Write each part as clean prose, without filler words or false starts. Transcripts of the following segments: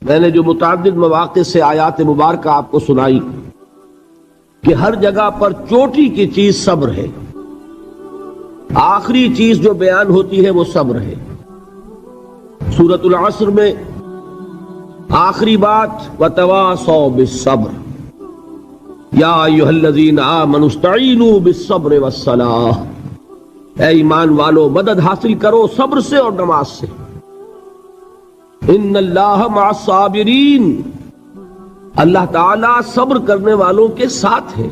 میں نے جو متعدد مواقع سے آیات مبارکہ آپ کو سنائی کہ ہر جگہ پر چوٹی کی چیز صبر ہے، آخری چیز جو بیان ہوتی ہے وہ صبر ہے۔ سورۃ العصر میں آخری بات وَتَوَاصَوْا بِالصَّبْرِ یا ایھا الذین آمنوا استعینوا بالصبر والصلاۃ، اے ایمان والو مدد حاصل کرو صبر سے اور نماز سے۔ ان اللہ مع الصابرین، اللہ تعالیٰ صبر کرنے والوں کے ساتھ ہے۔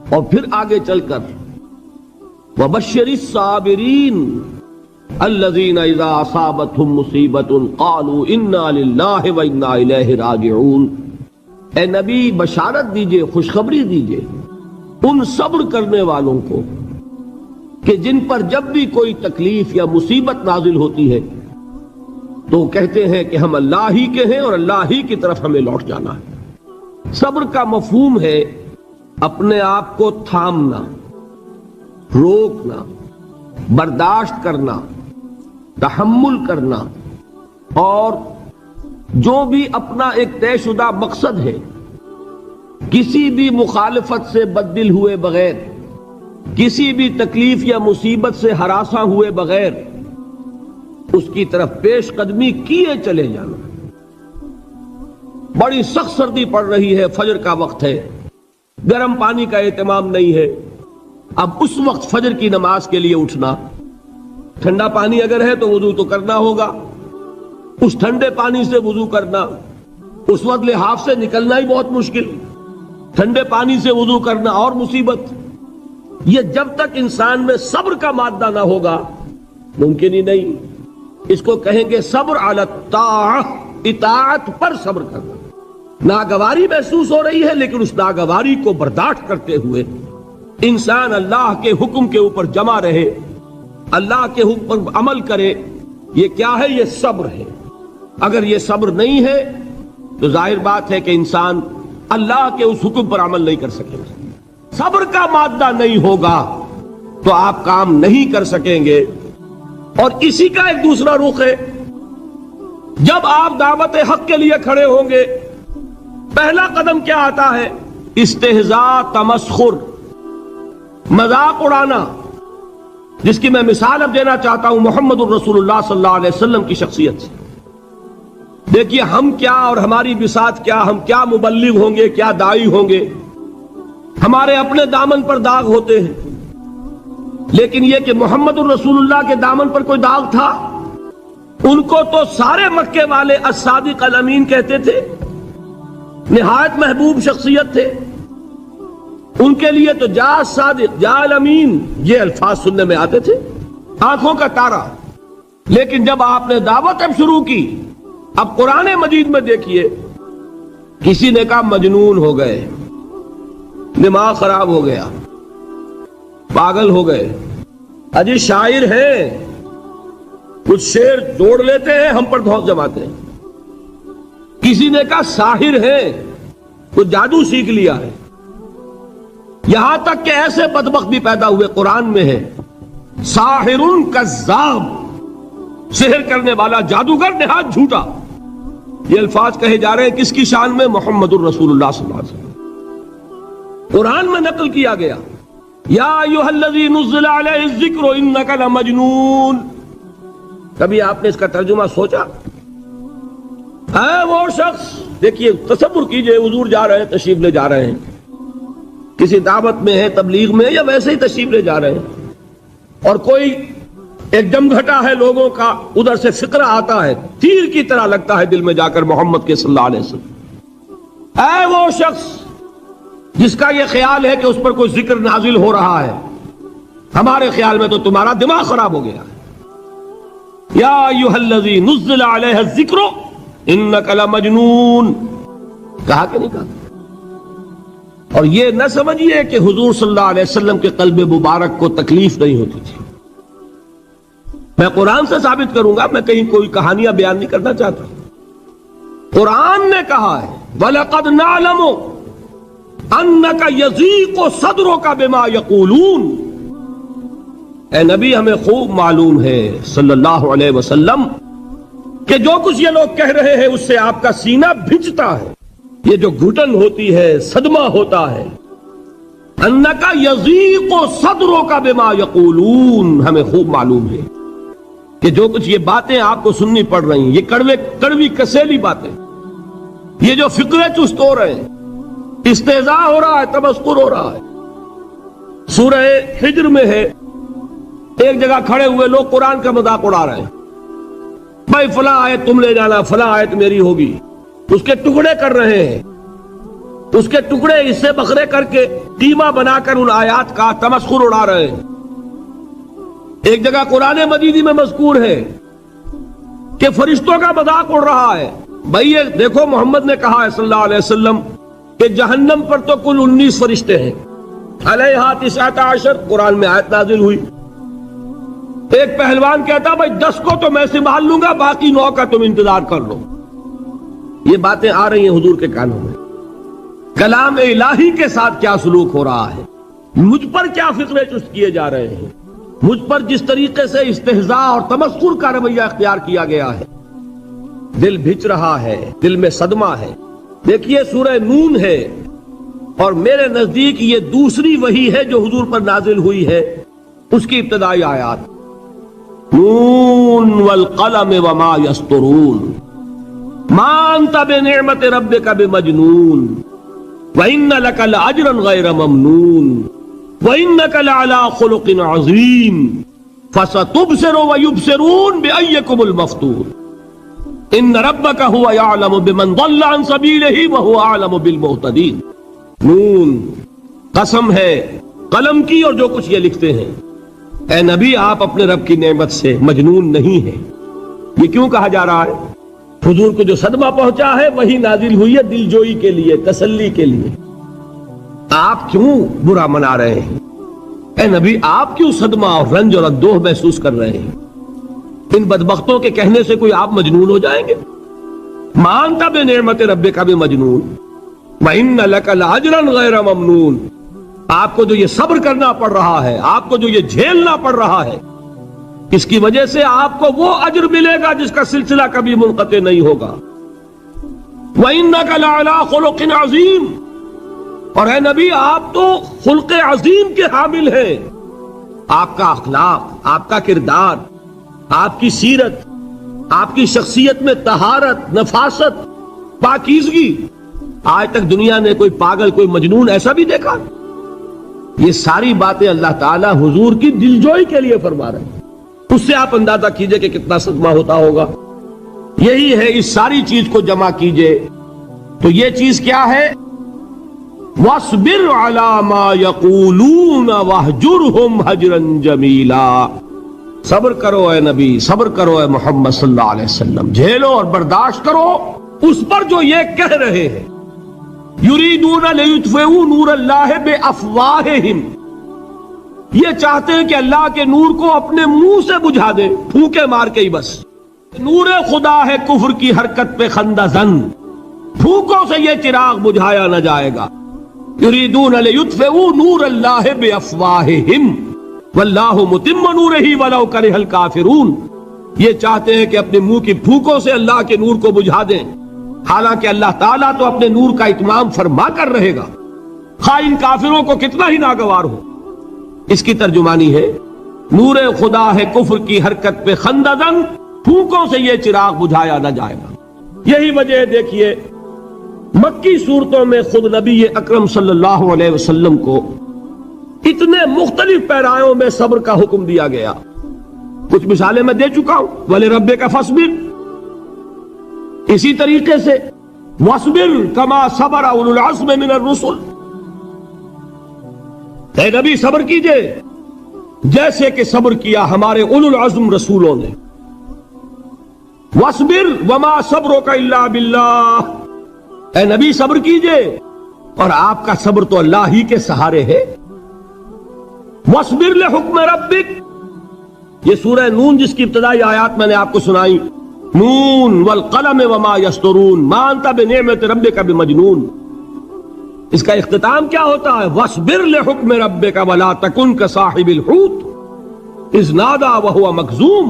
اور پھر آگے چل کر وبشر الصابرین الذین اذا اصابتهم مصیبۃ قالوا انا للہ وانا الیہ راجعون، اے نبی بشارت دیجئے، خوشخبری دیجئے ان صبر کرنے والوں کو کہ جن پر جب بھی کوئی تکلیف یا مصیبت نازل ہوتی ہے تو کہتے ہیں کہ ہم اللہ ہی کے ہیں اور اللہ ہی کی طرف ہمیں لوٹ جانا ہے۔ صبر کا مفہوم ہے اپنے آپ کو تھامنا، روکنا، برداشت کرنا، تحمل کرنا، اور جو بھی اپنا ایک طے شدہ مقصد ہے کسی بھی مخالفت سے بددل ہوئے بغیر، کسی بھی تکلیف یا مصیبت سے ہراساں ہوئے بغیر اس کی طرف پیش قدمی کیے چلے جانا۔ بڑی سخت سردی پڑ رہی ہے، فجر کا وقت ہے، گرم پانی کا اہتمام نہیں ہے، اب اس وقت فجر کی نماز کے لیے اٹھنا، ٹھنڈا پانی اگر ہے تو وضو تو کرنا ہوگا، اس ٹھنڈے پانی سے وضو کرنا، اس وقت لحاف سے نکلنا ہی بہت مشکل، ٹھنڈے پانی سے وضو کرنا اور مصیبت۔ یہ جب تک انسان میں صبر کا مادہ نہ ہوگا ممکن ہی نہیں۔ اس کو کہیں گے صبر علی الطاعہ، اطاعت پر صبر کرنا۔ ناگواری محسوس ہو رہی ہے لیکن اس ناگواری کو برداشت کرتے ہوئے انسان اللہ کے حکم کے اوپر جمع رہے، اللہ کے حکم پر عمل کرے۔ یہ کیا ہے؟ یہ صبر ہے۔ اگر یہ صبر نہیں ہے تو ظاہر بات ہے کہ انسان اللہ کے اس حکم پر عمل نہیں کر سکے گا۔ صبر کا مادہ نہیں ہوگا تو آپ کام نہیں کر سکیں گے۔ اور اسی کا ایک دوسرا رخ ہے، جب آپ دعوت حق کے لیے کھڑے ہوں گے پہلا قدم کیا آتا ہے؟ استہزاء، تمسخر، مذاق اڑانا، جس کی میں مثال اب دینا چاہتا ہوں محمد الرسول اللہ صلی اللہ علیہ وسلم کی شخصیت سے۔ دیکھیے ہم کیا اور ہماری بساط کیا، ہم کیا مبلغ ہوں گے، کیا داعی ہوں گے، ہمارے اپنے دامن پر داغ ہوتے ہیں، لیکن یہ کہ محمد الرسول اللہ کے دامن پر کوئی داغ تھا؟ ان کو تو سارے مکے والے الصادق الامین کہتے تھے، نہایت محبوب شخصیت تھے، ان کے لیے تو جا صادق، جا الامین، یہ الفاظ سننے میں آتے تھے، آنکھوں کا تارا۔ لیکن جب آپ نے دعوت اب شروع کی، اب قرآن مجید میں دیکھیے کسی نے کہا مجنون ہو گئے، دماغ خراب ہو گیا، پاگل ہو گئے، اجی شاعر ہیں، کچھ شعر جوڑ لیتے ہیں ہم پر دھوس جماتے ہیں۔ کسی نے کہا ساحر ہیں، کچھ جادو سیکھ لیا ہے، یہاں تک کہ ایسے بدبخت بھی پیدا ہوئے، قرآن میں ہے ساحر کذاب، سحر کرنے والا جادوگر نہایت جھوٹا۔ یہ الفاظ کہے جا رہے ہیں کس کی شان میں؟ محمد الرسول اللہ صلی اللہ علیہ وسلم۔ قرآن میں نقل کیا گیا یا ایھا الذی نزل علیہ الذکر انک لمجنون۔ کبھی آپ نے اس کا ترجمہ سوچا؟ ہے وہ شخص، دیکھیے تصور کیجئے حضور جا رہے ہیں، تشریف لے جا رہے ہیں، کسی دعوت میں ہے، تبلیغ میں، یا ویسے ہی تشریف لے جا رہے ہیں، اور کوئی ایک جمگھٹا ہے لوگوں کا، ادھر سے فقرہ آتا ہے، تیر کی طرح لگتا ہے دل میں جا کر محمد کے صلی اللہ علیہ وسلم۔ اے وہ شخص جس کا یہ خیال ہے کہ اس پر کوئی ذکر نازل ہو رہا ہے، ہمارے خیال میں تو تمہارا دماغ خراب ہو گیا ہے۔ یا ایھا الذی نزل علیہ الذکر انک لمجنون، کہا کہ نہیں کہا؟ اور یہ نہ سمجھیے کہ حضور صلی اللہ علیہ وسلم کے قلب مبارک کو تکلیف نہیں ہوتی تھی۔ میں قرآن سے ثابت کروں گا، میں کہیں کوئی کہانیاں بیان نہیں کرنا چاہتا۔ قرآن نے کہا ہے وَلَقَدْ نَعْلَمُ أَنَّكَ يَضِيقُ صَدْرُكَ بِمَا يَقُولُونَ، اے نبی ہمیں خوب معلوم ہے صلی اللہ علیہ وسلم کہ جو کچھ یہ لوگ کہہ رہے ہیں اس سے آپ کا سینہ بھجتا ہے، یہ جو گھٹن ہوتی ہے، صدمہ ہوتا ہے. انکا یضیق صدرک بما یقولون، ہمیں خوب معلوم ہے کہ جو کچھ یہ باتیں آپ کو سننی پڑ رہی ہیں، یہ کڑوی کسیلی باتیں، یہ جو فقرے چست ہو رہے ہیں، استہزاء ہو رہا ہے، تمسخر ہو رہا ہے. سورہ حجر میں ہے، ایک جگہ کھڑے ہوئے لوگ قرآن کا مذاق اڑا رہے ہیں. بھائی فلاں آیت تم لے جانا، فلاں آیت میری ہوگی، اس کے ٹکڑے کر رہے ہیں، اس کے ٹکڑے حصے بکھرے کر کے قیمہ بنا کر ان آیات کا تمسخر اڑا رہے ہیں. ایک جگہ قرآن مجید میں مذکور ہے کہ فرشتوں کا مذاق اڑ رہا ہے. بھائی یہ دیکھو، محمد نے کہا ہے صلی اللہ علیہ وسلم کہ جہنم پر تو کل 19 فرشتے ہیں، علیہا 19 قرآن میں آیت نازل ہوئی. ایک پہلوان کہتا بھائی 10 کو تو میں سنبھال لوں گا، باقی 9 کا تم انتظار کر لو. یہ باتیں آ رہی ہیں حضور کے کانوں میں. کلام الہی کے ساتھ کیا سلوک ہو رہا ہے، مجھ پر کیا فقرے چست کیے جا رہے ہیں، مجھ پر جس طریقے سے استہزاء اور تمسخر کا رویہ اختیار کیا گیا ہے. دل بھج رہا ہے، دل میں صدمہ ہے. دیکھیے سورہ نون ہے، اور میرے نزدیک یہ دوسری وحی ہے جو حضور پر نازل ہوئی ہے، اس کی ابتدائی آیات. نون والقلم وما یسطرون ما انت بنعمت ربک بمجنون وَإِنَّ لَكَ لَأَجْرًا غَيْرَ مَمْنُونٍ وَإِنَّكَ لَعَلَىٰ خُلُقٍ عَظِيمٍ فَسَتُبْصِرُ وَيُبْصِرُونَ بِأَيِّكُمُ الْمَفْتُونُ إِنَّ رَبَّكَ هُوَ يَعْلَمُ بِمَنْ ضَلَّ عَنْ سَبِيلِهِ وَهُوَ أَعْلَمُ بِالْمُهْتَدِينَ. نون، قسم ہے قلم کی اور جو کچھ یہ لکھتے ہیں. اے نبی آپ اپنے رب کی نعمت سے مجنون نہیں ہیں. یہ کیوں کہا جا رہا ہے؟ حضور کو جو صدمہ پہنچا ہے وہی نازل ہوئی ہے دل جوئی کے لیے، تسلی کے لیے. آپ کیوں برا منا رہے ہیں؟ اے نبی آپ کیوں صدمہ اور رنج اور اندوہ محسوس کر رہے ہیں؟ ان بدبختوں کے کہنے سے کوئی آپ مجنون ہو جائیں گے؟ مانتا بے نعمت ربک بمجنون وَإِنَّ لَكَ لَأَجْرًا غَيْرَ مَمْنُونٍ. آپ کو جو یہ صبر کرنا پڑ رہا ہے، آپ کو جو یہ جھیلنا پڑ رہا ہے، اس کی وجہ سے آپ کو وہ اجر ملے گا جس کا سلسلہ کبھی منقطع نہیں ہوگا. وَإِنَّكَ لَعَلَىٰ خُلُقٍ عَظِيمٍ، اور اے نبی آپ تو خلق عظیم کے حامل ہیں. آپ کا اخلاق، آپ کا کردار، آپ کی سیرت، آپ کی شخصیت میں طہارت، نفاست، پاکیزگی، آج تک دنیا نے کوئی پاگل، کوئی مجنون ایسا بھی دیکھا؟ یہ ساری باتیں اللہ تعالیٰ حضور کی دلجوئی کے لیے فرما رہے ہیں. اس سے آپ اندازہ کیجئے کہ کتنا صدمہ ہوتا ہوگا. یہی ہے، اس ساری چیز کو جمع کیجئے تو یہ چیز کیا ہے؟ وَاصْبِرْ عَلَىٰ مَا يَقُولُونَ وَاهْجُرْهُمْ هَجْرًا جَمِيلًا. صبر کرو اے نبی، صبر کرو اے محمد صلی اللہ علیہ وسلم، جھیلو اور برداشت کرو اس پر جو یہ کہہ رہے ہیں. یریدون لیطفئوا نور اللہ بافواہہم، یہ چاہتے ہیں کہ اللہ کے نور کو اپنے منہ سے بجھا دیں، پھونکے مار کے ہی بس. نور خدا ہے کفر کی حرکت پہ خندہ زن، پھونکوں سے یہ چراغ بجھایا نہ جائے گا. یریدون لیطفئوا نور اللہ بافواہہم واللہ متم نورہ ولو کرہ الکافرون. یہ چاہتے ہیں کہ اپنے منہ کی پھونکوں سے اللہ کے نور کو بجھا دیں، حالانکہ اللہ تعالیٰ تو اپنے نور کا اتمام فرما کر رہے گا، خواہ ان کافروں کو کتنا ہی ناگوار ہو. اس کی ترجمانی ہے نور خدا ہے کفر کی حرکت پہ خندہ زن، پھونکوں سے یہ چراغ بجھایا نہ جائے گا. یہی وجہ ہے دیکھیے مکی صورتوں میں خود نبی اکرم صلی اللہ علیہ وسلم کو اتنے مختلف پیرایوں میں صبر کا حکم دیا گیا. کچھ مثالیں میں دے چکا ہوں. وَلِرَبِّكَ فَاصْبِرْ، اسی طریقے سے وَاصْبِرْ كَمَا صَبَرَ أُولُو الْعَزْمِ مِنَ الرُّسُلِ، اے نبی صبر کیجئے جیسے کہ صبر کیا ہمارے اولو العزم رسولوں نے. وَاصْبِرْ وَمَا صَبْرُكَ إِلَّا بِاللَّهِ، اے نبی صبر کیجئے اور آپ کا صبر تو اللہ ہی کے سہارے ہے. وَاصْبِرْ لِحُكْمِ رَبِّكَ، یہ سورہ نون جس کی ابتدائی آیات میں نے آپ کو سنائی، نون والقلم وما یسطرون ما انت بنعمت ربک بمجنون، اس کا اختتام کیا ہوتا ہے؟ وَاصْبِرْ لِحُكْمِ رَبِّكَ وَلَا تَكُنْ كَصَاحِبِ الْحُوتِ إِذْ نَادَىٰ وَهُوَ مَكْظُومٌ.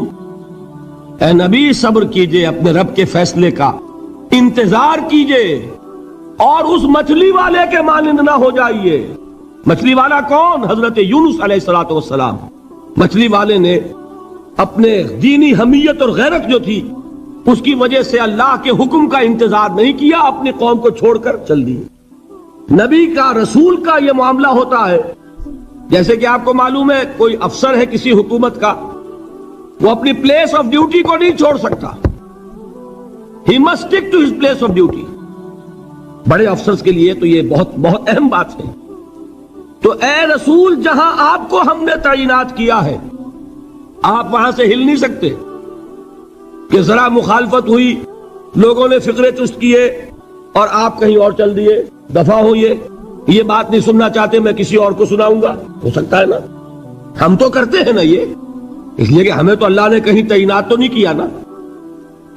اے نبی صبر کیجئے اپنے رب کے فیصلے کا، انتظار کیجئے اور اس مچھلی والے کے مانند نہ ہو جائیے۔ مچھلی والا کون؟ حضرت یونس علیہ السلام۔ مچھلی والے نے اپنے دینی حمیت اور غیرت جو تھی اس کی وجہ سے اللہ کے حکم کا انتظار نہیں کیا، اپنی قوم کو چھوڑ کر چل دی۔ نبی کا، رسول کا یہ معاملہ ہوتا ہے، جیسے کہ آپ کو معلوم ہے کوئی افسر ہے کسی حکومت کا، وہ اپنی پلیس آف ڈیوٹی کو نہیں چھوڑ سکتا، he must stick to his place of duty. بڑے افسرز کے لیے تو یہ بہت بہت اہم بات ہے۔ تو اے رسول، جہاں آپ کو ہم نے تعینات کیا ہے آپ وہاں سے ہل نہیں سکتے کہ ذرا مخالفت ہوئی، لوگوں نے فقرے چست کیے اور آپ کہیں اور چل دیے، دفع ہوئیے، یہ بات نہیں سننا چاہتے میں کسی اور کو سناؤں گا، ہو سکتا ہے نا؟ ہم تو کرتے ہیں نا یہ، اس لیے کہ ہمیں تو اللہ نے کہیں تعینات تو نہیں کیا نا۔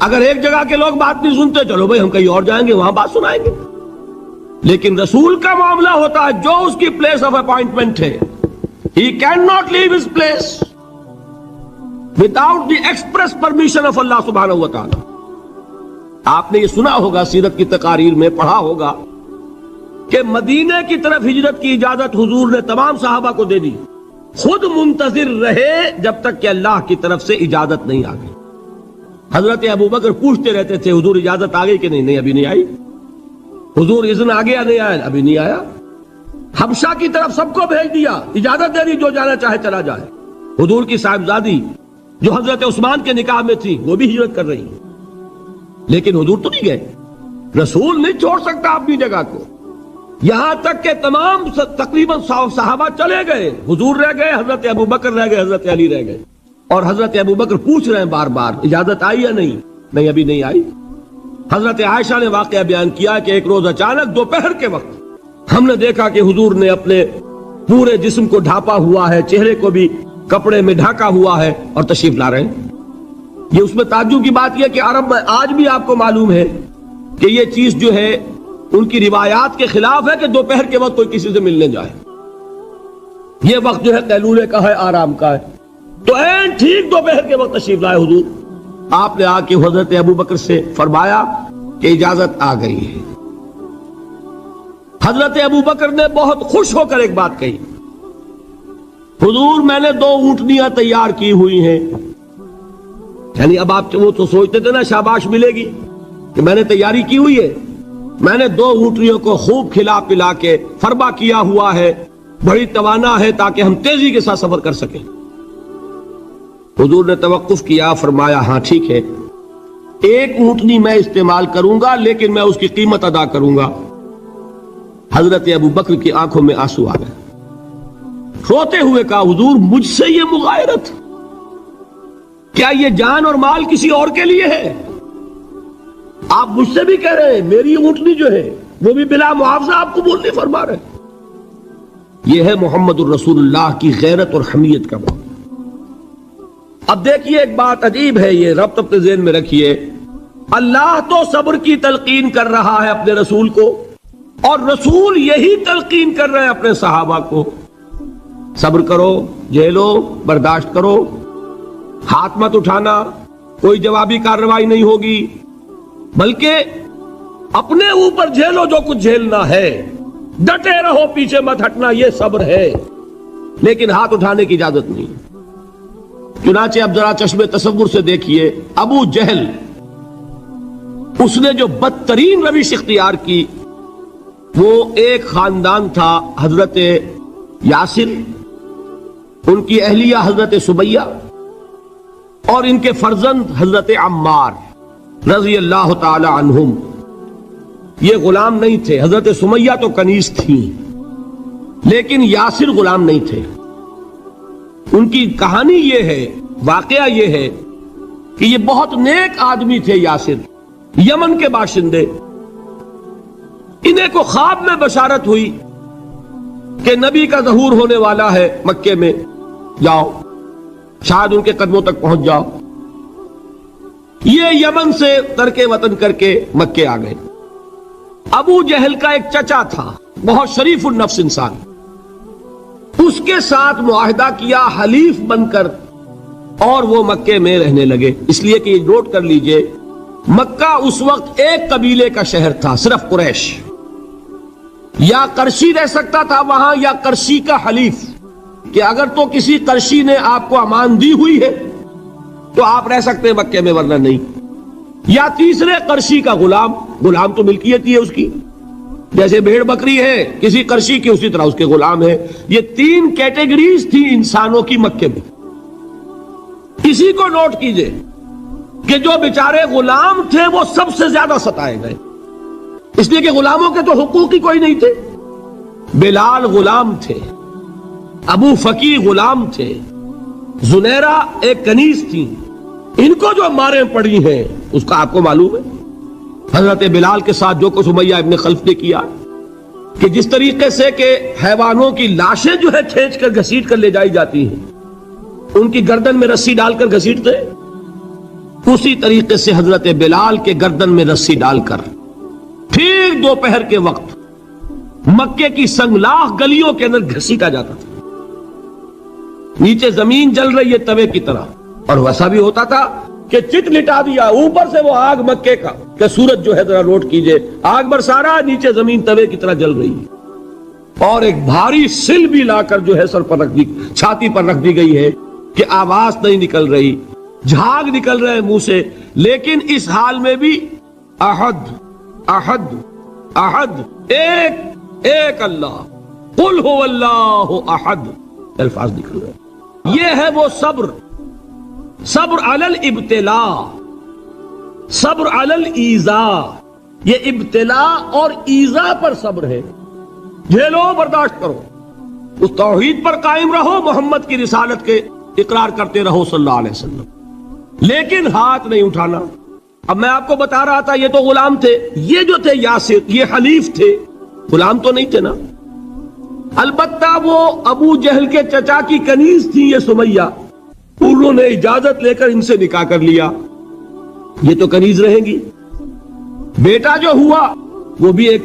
اگر ایک جگہ کے لوگ بات نہیں سنتے، چلو بھائی ہم کہیں اور جائیں گے، وہاں بات سنائیں گے۔ لیکن رسول کا معاملہ ہوتا ہے جو اس کی پلیس آف اپوائنٹمنٹ ہے، he can not leave his place without the express permission of اللہ سبحانہ و تعالی۔ آپ نے یہ سنا ہوگا، سیرت کی تقاریر میں پڑھا ہوگا کہ مدینے کی طرف ہجرت کی اجازت حضور نے تمام صحابہ کو دے دی، خود منتظر رہے جب تک کہ اللہ کی طرف سے اجازت نہیں آ گئی۔ حضرت ابوبکر پوچھتے رہتے تھے حضور اجازت آ گئی کہ نہیں؟ نہیں ابھی نہیں آئی۔ حضور اذن آ گیا؟ نہیں آیا، ابھی نہیں آیا۔ حبشہ کی طرف سب کو بھیج دیا، اجازت دے دی جو جانا چاہے چلا جائے۔ حضور کی صاحبزادی جو حضرت عثمان کے نکاح میں تھی وہ بھی ہجرت کر رہی ہے، لیکن حضور تو نہیں گئے۔ رسول نہیں چھوڑ سکتا اپنی جگہ کو، یہاں تک کہ تمام تقریباً صحابہ چلے گئے، حضور رہ گئے، حضرت ابوبکر رہ گئے، حضرت علی رہ گئے، اور حضرت ابوبکر پوچھ رہے ہیں بار بار اجازت آئی یا نہیں؟ نہیں ابھی نہیں آئی۔ حضرت عائشہ نے واقعہ بیان کیا کہ ایک روز اچانک دوپہر کے وقت ہم نے دیکھا کہ حضور نے اپنے پورے جسم کو ڈھانپا ہوا ہے، چہرے کو بھی کپڑے میں ڈھانکا ہوا ہے اور تشریف لا رہے ہیں۔ یہ اس میں تعجب کی بات یہ کہ عرب میں آج بھی آپ کو معلوم ہے کہ یہ چیز جو ہے ان کی روایات کے خلاف ہے کہ دوپہر کے وقت کوئی کسی سے ملنے جائے۔ یہ وقت جو ہے قیلولے کا ہے، آرام کا ہے۔ تو این ٹھیک دوپہر کے وقت تشریف لائے حضور، آپ نے آ کے حضرت ابوبکر سے فرمایا کہ اجازت آ گئی ہے۔ حضرت ابوبکر نے بہت خوش ہو کر ایک بات کہی، حضور میں نے 2 اونٹنیاں تیار کی ہوئی ہیں۔ یعنی اب آپ وہ تو سوچتے تھے نا شاباش ملے گی کہ میں نے تیاری کی ہوئی ہے، میں نے 2 اونٹنیوں کو خوب کھلا پلا کے فربا کیا ہوا ہے، بڑی توانا ہے تاکہ ہم تیزی کے ساتھ سفر کر سکیں۔ حضور نے توقف کیا، فرمایا ہاں ٹھیک ہے، 1 اونٹنی میں استعمال کروں گا لیکن میں اس کی قیمت ادا کروں گا۔ حضرت ابوبکر کی آنکھوں میں آنسو آ گئے، روتے ہوئے کہا حضور مجھ سے یہ مغایرت، کیا یہ جان اور مال کسی اور کے لیے ہے؟ آپ مجھ سے بھی کہہ رہے ہیں میری اونٹنی جو ہے وہ بھی بلا معاوضہ آپ قبول نہیں فرما رہے۔ یہ ہے محمد الرسول اللہ کی غیرت اور حمیت کا معاملہ۔ اب دیکھیے ایک بات عجیب ہے، یہ ربط اپنے ذہن میں رکھیے، اللہ تو صبر کی تلقین کر رہا ہے اپنے رسول کو، اور رسول یہی تلقین کر رہے ہیں اپنے صحابہ کو، صبر کرو، جھیلو، برداشت کرو، ہاتھ مت اٹھانا، کوئی جوابی کارروائی نہیں ہوگی، بلکہ اپنے اوپر جھیلو جو کچھ جھیلنا ہے، ڈٹے رہو، پیچھے مت ہٹنا، یہ صبر ہے، لیکن ہاتھ اٹھانے کی اجازت نہیں۔ چنانچہ اب ذرا چشم تصور سے دیکھیے، ابو جہل اس نے جو بدترین روش اختیار کی، وہ ایک خاندان تھا حضرت یاسر، ان کی اہلیہ حضرت سمیہ، اور ان کے فرزند حضرت عمار رضی اللہ تعالی عنہم۔ یہ غلام نہیں تھے، حضرت سمیہ تو کنیز تھیں لیکن یاسر غلام نہیں تھے۔ ان کی کہانی یہ ہے، واقعہ یہ ہے کہ یہ بہت نیک آدمی تھے یاسر، یمن کے باشندے۔ انہیں کو خواب میں بشارت ہوئی کہ نبی کا ظہور ہونے والا ہے مکے میں، جاؤ شاید ان کے قدموں تک پہنچ جاؤ۔ یہ یمن سے ترک وطن کر کے مکے آ گئے۔ ابو جہل کا ایک چچا تھا، بہت شریف النفس انسان، اس کے ساتھ معاہدہ کیا حلیف بن کر اور وہ مکے میں رہنے لگے. اس لیے کہ یہ نوٹ کر لیجئے مکہ اس وقت ایک قبیلے کا شہر تھا، صرف قریش. یا قرشی رہ سکتا تھا وہاں یا قرشی کا حلیف، کہ اگر تو کسی قرشی نے آپ کو امان دی ہوئی ہے تو آپ رہ سکتے ہیں مکے میں، ورنہ نہیں. یا تیسرے قرشی کا غلام، غلام تو ملکیت ہی ہے اس کی، جیسے بھیڑ بکری ہے کسی قرشی کی اسی طرح اس کے غلام ہے. یہ 3 کیٹیگریز تھی انسانوں کی مکے میں. اسی کو نوٹ کیجئے کہ جو بیچارے غلام تھے وہ سب سے زیادہ ستائے گئے، اس لیے کہ غلاموں کے تو حقوق ہی کوئی نہیں تھے. بلال غلام تھے، ابو فقی غلام تھے، زنیرہ ایک کنیز تھی. ان کو جو ماریں پڑی ہیں اس کا آپ کو معلوم ہے. حضرت بلال کے ساتھ جو کچھ امیہ ابن خلف نے کیا، کہ جس طریقے سے کہ حیوانوں کی لاشیں جو ہے کھینچ کر گھسیٹ کر لے جائی جاتی ہیں، ان کی گردن میں رسی ڈال کر گھسیٹتے، اسی طریقے سے حضرت بلال کے گردن میں رسی ڈال کر ٹھیک دوپہر کے وقت مکے کی سنگلاخ گلیوں کے اندر گھسیٹا جاتا تھا. نیچے زمین جل رہی ہے توے کی طرح، اور ویسا بھی ہوتا تھا کہ چت لٹا دیا، اوپر سے وہ آگ مکے کا کہ سورج جو ہے ذرا نوٹ کیجئے، آگ برسا رہا، نیچے زمین توے کی طرح جل رہی ہے. اور ایک بھاری سل بھی لا کر جو ہے سر پر رکھ دی، چھاتی پر رکھ دی گئی ہے کہ آواز نہیں نکل رہی، جھاگ نکل رہے منہ سے. لیکن اس حال میں بھی احد احد احد، ایک ایک اللہ، قل هو اللہ احد، الفاظ نکل رہے. یہ ہے وہ صبر، صبر علی الابتلاء، صبر علی الایذاء. یہ ابتلاء اور ایذاء پر صبر ہے. جھیلو، برداشت کرو، اس توحید پر قائم رہو، محمد کی رسالت کے اقرار کرتے رہو صلی اللہ علیہ وسلم، لیکن ہاتھ نہیں اٹھانا. اب میں آپ کو بتا رہا تھا یہ تو غلام تھے، یہ جو تھے یاسر یہ حلیف تھے، غلام تو نہیں تھے نا. البتہ وہ ابو جہل کے چچا کی کنیز تھی یہ سمیہ، انہوں نے اجازت لے کر ان سے نکاح کر لیا. یہ تو کنیز رہیں گی. بیٹا جو ہوا وہ بھی ایک طرح